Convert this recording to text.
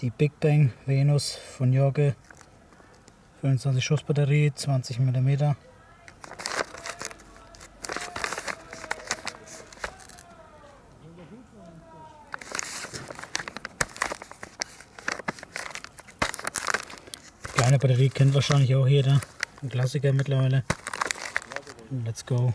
Die Big Bang Venus von Jorge, 25 Schuss Batterie, 20 mm. Kleine Batterie kennt wahrscheinlich auch jeder, ein Klassiker mittlerweile. Let's go.